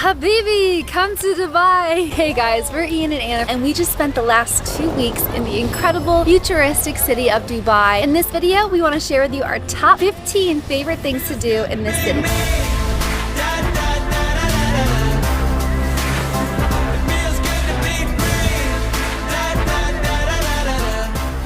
Habibi, come to Dubai! Hey guys, we're Ian and Anna, and we just spent the last 2 weeks in the incredible, futuristic city of Dubai. In this video, we want to share with you our top 15 favorite things to do in this city.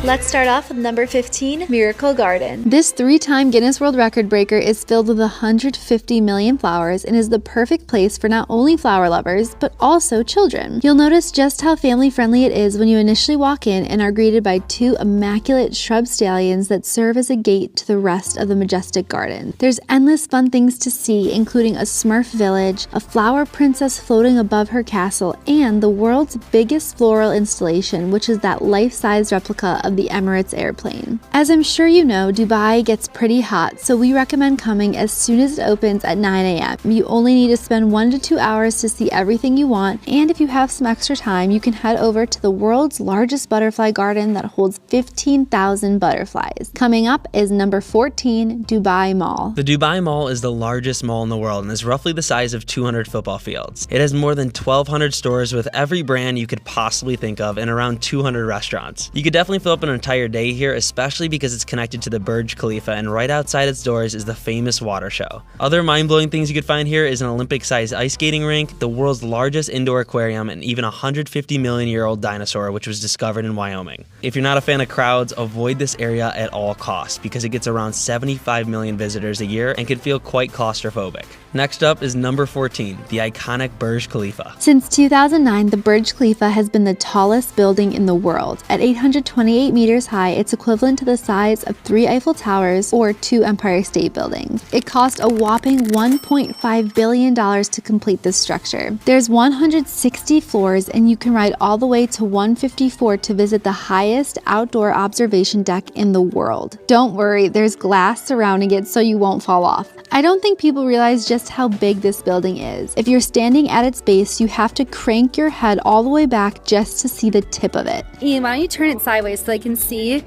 Let's start off with number 15, Miracle Garden. This 3-time Guinness World Record breaker is filled with 150 million flowers and is the perfect place for not only flower lovers, but also children. You'll notice just how family-friendly it is when you initially walk in and are greeted by 2 immaculate shrub stallions that serve as a gate to the rest of the majestic garden. There's endless fun things to see, including a Smurf village, a flower princess floating above her castle, and the world's biggest floral installation, which is that life-size replica of the Emirates airplane. As I'm sure you know, Dubai gets pretty hot, so we recommend coming as soon as it opens at 9 a.m. You only need to spend 1 to 2 hours to see everything you want, and if you have some extra time, you can head over to the world's largest butterfly garden that holds 15,000 butterflies. Coming up is number 14, Dubai Mall. The Dubai Mall is the largest mall in the world and is roughly the size of 200 football fields. It has more than 1,200 stores with every brand you could possibly think of and around 200 restaurants. You could definitely fill up an entire day here, especially because it's connected to the Burj Khalifa, and right outside its doors is the famous water show. Other mind-blowing things you could find here is an Olympic-sized ice skating rink, the world's largest indoor aquarium, and even a 150-million-year-old dinosaur which was discovered in Wyoming. If you're not a fan of crowds, avoid this area at all costs because it gets around 75 million visitors a year and can feel quite claustrophobic. Next up is number 14, the iconic Burj Khalifa. Since 2009, the Burj Khalifa has been the tallest building in the world. At 828 meters high, it's equivalent to the size of 3 Eiffel Towers or 2 Empire State Buildings. It cost a whopping $1.5 billion to complete this structure. There's 160 floors, and you can ride all the way to 154 to visit the highest outdoor observation deck in the world. Don't worry, there's glass surrounding it so you won't fall off. I don't think people realize just how big this building is. If you're standing at its base, you have to crank your head all the way back just to see the tip of it. Ian, why don't you turn it sideways so I can see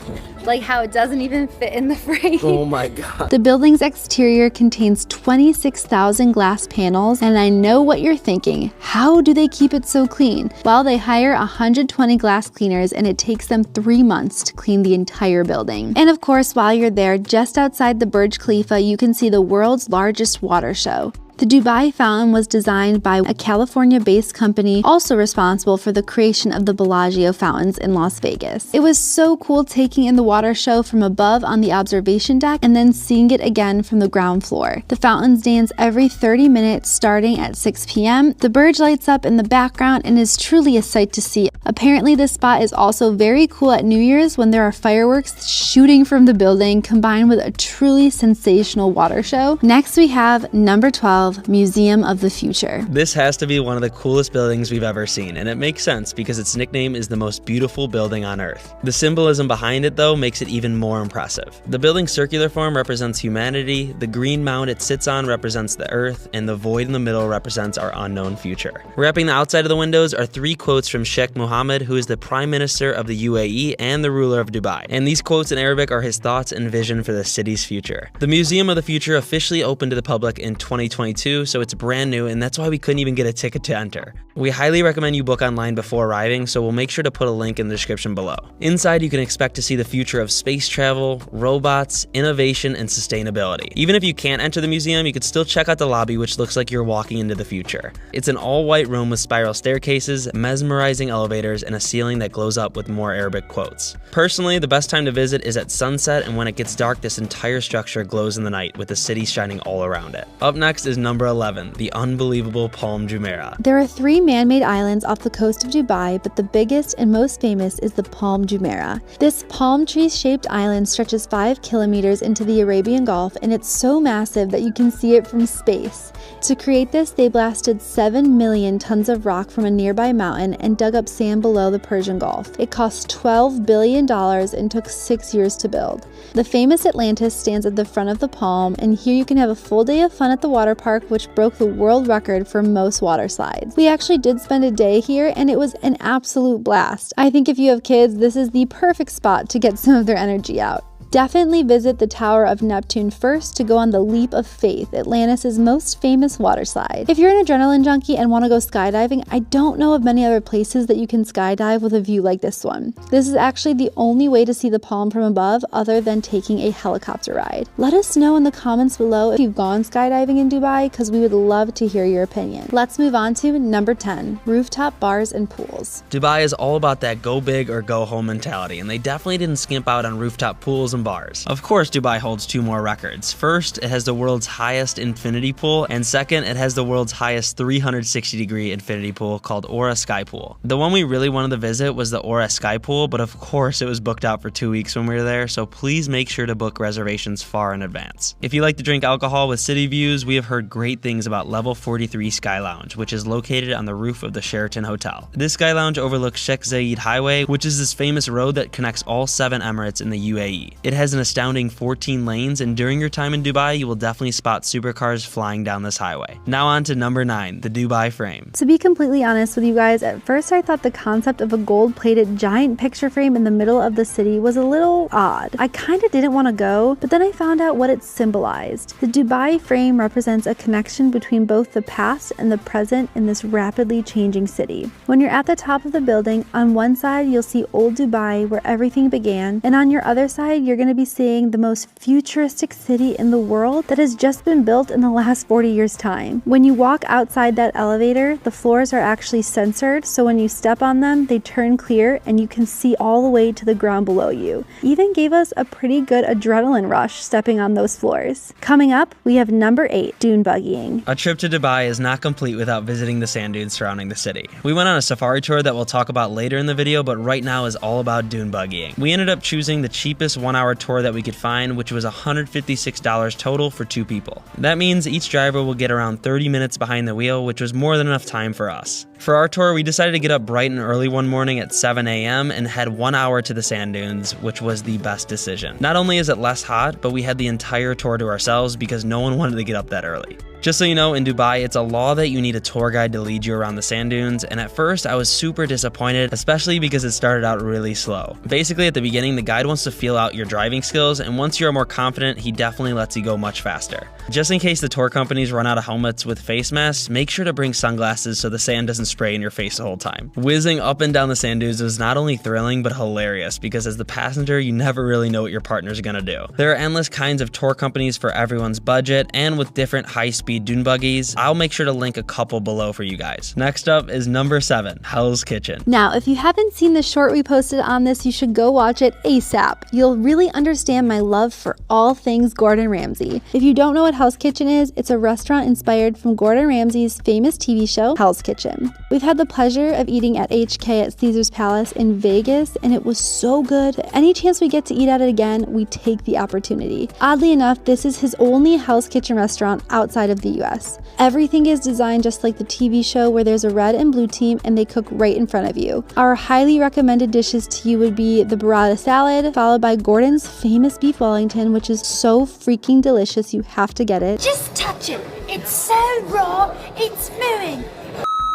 how it doesn't even fit in the frame. Oh my god. The building's exterior contains 26,000 glass panels, and I know what you're thinking. How do they keep it so clean? Well, they hire 120 glass cleaners, and it takes them 3 months to clean the entire building. And of course, while you're there, just outside the Burj Khalifa, you can see the world's largest water show. The Dubai Fountain was designed by a California-based company also responsible for the creation of the Bellagio fountains in Las Vegas. It was so cool taking in the water show from above on the observation deck and then seeing it again from the ground floor. The fountains dance every 30 minutes starting at 6 p.m. The Burj lights up in the background and is truly a sight to see. Apparently, this spot is also very cool at New Year's when there are fireworks shooting from the building combined with a truly sensational water show. Next, we have number 12, Museum of the Future. This has to be one of the coolest buildings we've ever seen, and it makes sense because its nickname is the most beautiful building on Earth. The symbolism behind it, though, makes it even more impressive. The building's circular form represents humanity, the green mound it sits on represents the Earth, and the void in the middle represents our unknown future. Wrapping the outside of the windows are 3 quotes from Sheikh Mohammed, who is the Prime Minister of the UAE and the ruler of Dubai. And these quotes in Arabic are his thoughts and vision for the city's future. The Museum of the Future officially opened to the public in 2022, so it's brand new, and that's why we couldn't even get a ticket to enter. We highly recommend you book online before arriving, so we'll make sure to put a link in the description below. Inside, you can expect to see the future of space travel, robots, innovation, and sustainability. Even if you can't enter the museum, you could still check out the lobby, which looks like you're walking into the future. It's an all-white room with spiral staircases, mesmerizing elevators, and a ceiling that glows up with more Arabic quotes. Personally, the best time to visit is at sunset, and when it gets dark, this entire structure glows in the night with the city shining all around it. Up next is number 11, the unbelievable Palm Jumeirah. There are 3 man-made islands off the coast of Dubai, but the biggest and most famous is the Palm Jumeirah. This palm tree-shaped island stretches 5 kilometers into the Arabian Gulf, and it's so massive that you can see it from space. To create this, they blasted 7 million tons of rock from a nearby mountain and dug up sand below the Persian Gulf. It cost $12 billion and took 6 years to build. The famous Atlantis stands at the front of the palm, and here you can have a full day of fun at the water park, which broke the world record for most water slides. We actually did spend a day here, and it was an absolute blast. I think if you have kids, this is the perfect spot to get some of their energy out. Definitely visit the Tower of Neptune first to go on the Leap of Faith, Atlantis' most famous water slide. If you're an adrenaline junkie and want to go skydiving, I don't know of many other places that you can skydive with a view like this one. This is actually the only way to see the palm from above other than taking a helicopter ride. Let us know in the comments below if you've gone skydiving in Dubai, because we would love to hear your opinion. Let's move on to number 10, rooftop bars and pools. Dubai is all about that go big or go home mentality, and they definitely didn't skimp out on rooftop pools and bars. Of course, Dubai holds 2 more records. First, it has the world's highest infinity pool, and second, it has the world's highest 360-degree infinity pool called Aura Sky Pool. The one we really wanted to visit was the Aura Sky Pool, but of course it was booked out for 2 weeks when we were there, so please make sure to book reservations far in advance. If you like to drink alcohol with city views, we have heard great things about Level 43 Sky Lounge, which is located on the roof of the Sheraton Hotel. This Sky Lounge overlooks Sheikh Zayed Highway, which is this famous road that connects all 7 Emirates in the UAE. It has an astounding 14 lanes, and during your time in Dubai, you will definitely spot supercars flying down this highway. Now on to number 9, the Dubai Frame. To be completely honest with you guys, at first I thought the concept of a gold-plated giant picture frame in the middle of the city was a little odd. I kinda didn't want to go, but then I found out what it symbolized. The Dubai Frame represents a connection between both the past and the present in this rapidly changing city. When you're at the top of the building, on one side you'll see old Dubai where everything began, and on your other side you're going to be seeing the most futuristic city in the world that has just been built in the last 40 years' time. When you walk outside that elevator, the floors are actually sensored, so when you step on them, they turn clear and you can see all the way to the ground below you. Even gave us a pretty good adrenaline rush stepping on those floors. Coming up, we have number 8, dune buggying. A trip to Dubai is not complete without visiting the sand dunes surrounding the city. We went on a safari tour that we'll talk about later in the video, but right now is all about dune buggying. We ended up choosing the cheapest 1-hour tour that we could find, which was $156 total for 2 people. That means each driver will get around 30 minutes behind the wheel, which was more than enough time for us. For our tour, we decided to get up bright and early one morning at 7 a.m. and head 1 hour to the sand dunes, which was the best decision. Not only is it less hot, but we had the entire tour to ourselves because no one wanted to get up that early. Just so you know, in Dubai, it's a law that you need a tour guide to lead you around the sand dunes, and at first I was super disappointed, especially because it started out really slow. Basically, at the beginning, the guide wants to feel out your driving skills, and once you are more confident, he definitely lets you go much faster. Just in case the tour companies run out of helmets with face masks, make sure to bring sunglasses so the sand doesn't spray in your face the whole time. Whizzing up and down the sand dunes was not only thrilling, but hilarious, because as the passenger, you never really know what your partner's gonna do. There are endless kinds of tour companies for everyone's budget, and with different high-speed dune buggies. I'll make sure to link a couple below for you guys. Next up is number 7, Hell's Kitchen. Now, if you haven't seen the short we posted on this, you should go watch it ASAP. You'll really understand my love for all things Gordon Ramsay. If you don't know what Hell's Kitchen is, it's a restaurant inspired from Gordon Ramsay's famous TV show, Hell's Kitchen. We've had the pleasure of eating at HK at Caesar's Palace in Vegas, and it was so good. Any chance we get to eat at it again, we take the opportunity. Oddly enough, this is his only Hell's Kitchen restaurant outside of the US. Everything is designed just like the TV show, where there's a red and blue team and they cook right in front of you. Our highly recommended dishes to you would be the burrata salad, followed by Gordon's famous beef Wellington, which is so freaking delicious, you have to get it. Just touch it. It's so raw, it's mooing.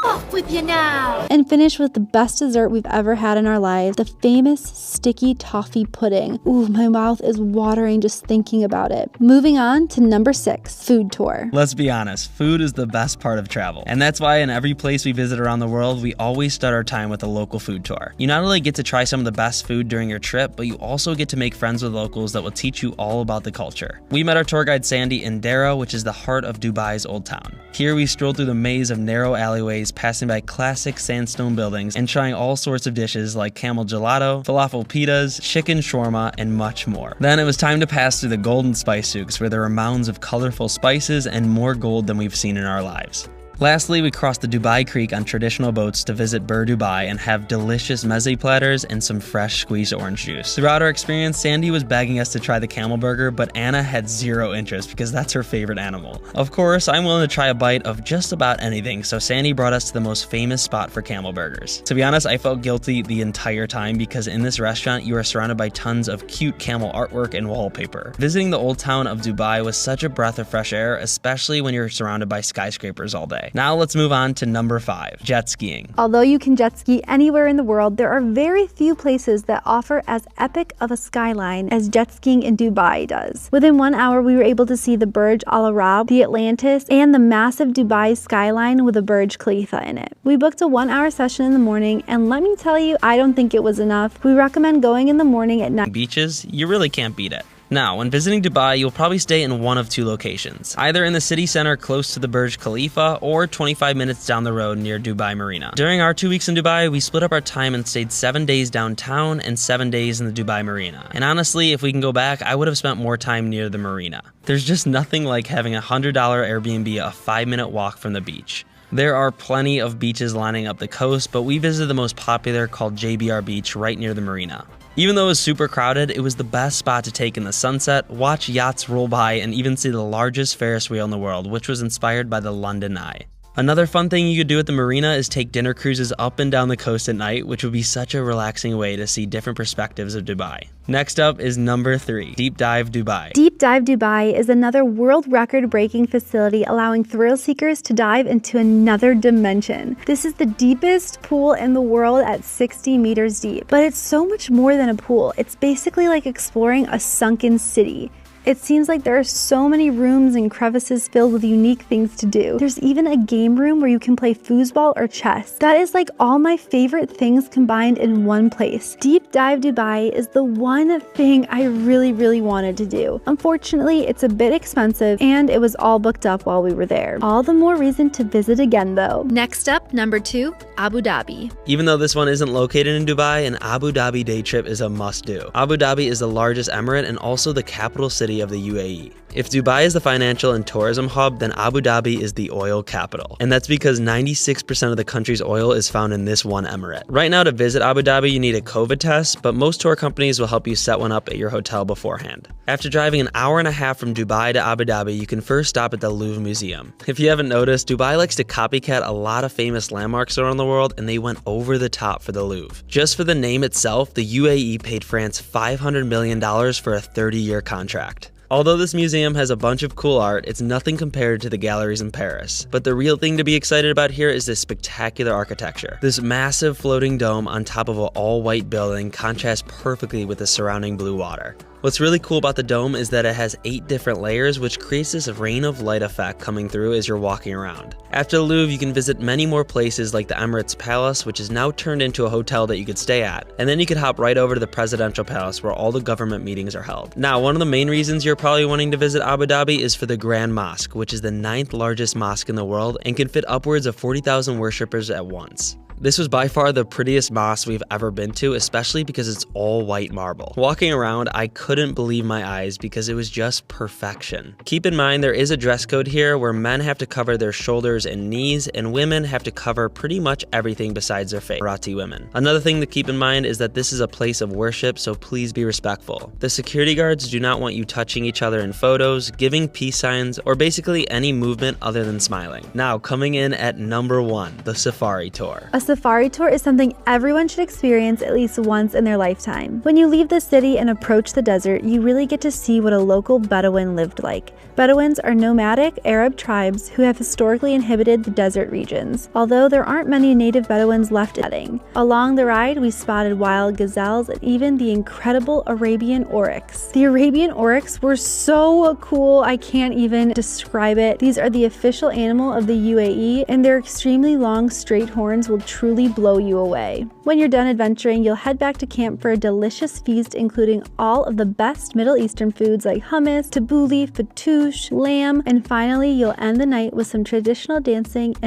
Off with you now. And finish with the best dessert we've ever had in our lives, the famous sticky toffee pudding. Ooh, my mouth is watering just thinking about it. Moving on to number 6, food tour. Let's be honest, food is the best part of travel. And that's why in every place we visit around the world, we always start our time with a local food tour. You not only get to try some of the best food during your trip, but you also get to make friends with locals that will teach you all about the culture. We met our tour guide Sandy in Dera, which is the heart of Dubai's Old Town. Here we strolled through the maze of narrow alleyways, passing by classic sandstone buildings and trying all sorts of dishes like camel gelato, falafel pitas, chicken shawarma, and much more. Then it was time to pass through the golden spice souks, where there were mounds of colorful spices and more gold than we've seen in our lives. Lastly, we crossed the Dubai Creek on traditional boats to visit Bur Dubai and have delicious meze platters and some fresh squeezed orange juice. Throughout our experience, Sandy was begging us to try the camel burger, but Anna had zero interest because that's her favorite animal. Of course, I'm willing to try a bite of just about anything, so Sandy brought us to the most famous spot for camel burgers. To be honest, I felt guilty the entire time because in this restaurant, you are surrounded by tons of cute camel artwork and wallpaper. Visiting the old town of Dubai was such a breath of fresh air, especially when you're surrounded by skyscrapers all day. Dubai. Now let's move on to number 5, jet skiing. Although you can jet ski anywhere in the world, there are very few places that offer as epic of a skyline as jet skiing in Dubai does. Within 1 hour, we were able to see the Burj Al Arab, the Atlantis, and the massive Dubai skyline with a Burj Khalifa in it. We booked a 1-hour session in the morning, and let me tell you, I don't think it was enough. We recommend going in the morning at 9. Beaches, you really can't beat it. Now, when visiting Dubai, you'll probably stay in one of 2 locations, either in the city center close to the Burj Khalifa or 25 minutes down the road near Dubai Marina. During our 2 weeks in Dubai, we split up our time and stayed 7 days downtown and 7 days in the Dubai Marina. And honestly, if we can go back, I would have spent more time near the marina. There's just nothing like having a $100 Airbnb a 5-minute walk from the beach. There are plenty of beaches lining up the coast, but we visited the most popular called JBR Beach right near the marina. Even though it was super crowded, it was the best spot to take in the sunset, watch yachts roll by, and even see the largest Ferris wheel in the world, which was inspired by the London Eye. Another fun thing you could do at the marina is take dinner cruises up and down the coast at night, which would be such a relaxing way to see different perspectives of Dubai. Next up is number 3, Deep Dive Dubai. Deep Dive Dubai is another world record-breaking facility allowing thrill seekers to dive into another dimension. This is the deepest pool in the world at 60 meters deep, but it's so much more than a pool. It's basically like exploring a sunken city. It seems like there are so many rooms and crevices filled with unique things to do. There's even a game room where you can play foosball or chess. That is like all my favorite things combined in one place. Deep Dive Dubai is the one thing I really wanted to do. Unfortunately, it's a bit expensive and it was all booked up while we were there. All the more reason to visit again though. Next up, number 2, Abu Dhabi. Even though this one isn't located in Dubai, an Abu Dhabi day trip is a must-do. Abu Dhabi is the largest emirate and also the capital city of the UAE. If Dubai is the financial and tourism hub, then Abu Dhabi is the oil capital. And that's because 96% of the country's oil is found in this one emirate. Right now, to visit Abu Dhabi, you need a COVID test, but most tour companies will help you set one up at your hotel beforehand. After driving an hour and a half from Dubai to Abu Dhabi, you can first stop at the Louvre Museum. If you haven't noticed, Dubai likes to copycat a lot of famous landmarks around the world, and they went over the top for the Louvre. Just for the name itself, the UAE paid France $500 million for a 30-year contract. Although this museum has a bunch of cool art, it's nothing compared to the galleries in Paris. But the real thing to be excited about here is this spectacular architecture. This massive floating dome on top of an all-white building contrasts perfectly with the surrounding blue water. What's really cool about the dome is that it has 8 different layers, which creates this rain of light effect coming through as you're walking around. After the Louvre, you can visit many more places like the Emirates Palace, which is now turned into a hotel that you could stay at. And then you could hop right over to the Presidential Palace where all the government meetings are held. Now, one of the main reasons you're probably wanting to visit Abu Dhabi is for the Grand Mosque, which is the 9th largest mosque in the world and can fit upwards of 40,000 worshippers at once. This was by far the prettiest mosque we've ever been to, especially because it's all white marble. Walking around, I couldn't believe my eyes because it was just perfection. Keep in mind there is a dress code here where men have to cover their shoulders and knees and women have to cover pretty much everything besides their face. Emirati women. Another thing to keep in mind is that this is a place of worship, so please be respectful. The security guards do not want you touching each other in photos, giving peace signs, or basically any movement other than smiling. Now, coming in at number 1, the safari tour. A safari tour is something everyone should experience at least once in their lifetime. When you leave the city and approach the desert, you really get to see what a local Bedouin lived like. Bedouins are nomadic Arab tribes who have historically inhabited the desert regions, although there aren't many native Bedouins left in the setting. Along the ride, we spotted wild gazelles and even the incredible Arabian oryx. The Arabian oryx were so cool, I can't even describe it. These are the official animal of the UAE, and their extremely long straight horns will truly blow you away. When you're done adventuring, you'll head back to camp for a delicious feast including all of the best Middle Eastern foods like hummus, tabbouleh, fattoush, lamb, and finally you'll end the night with some traditional dancing and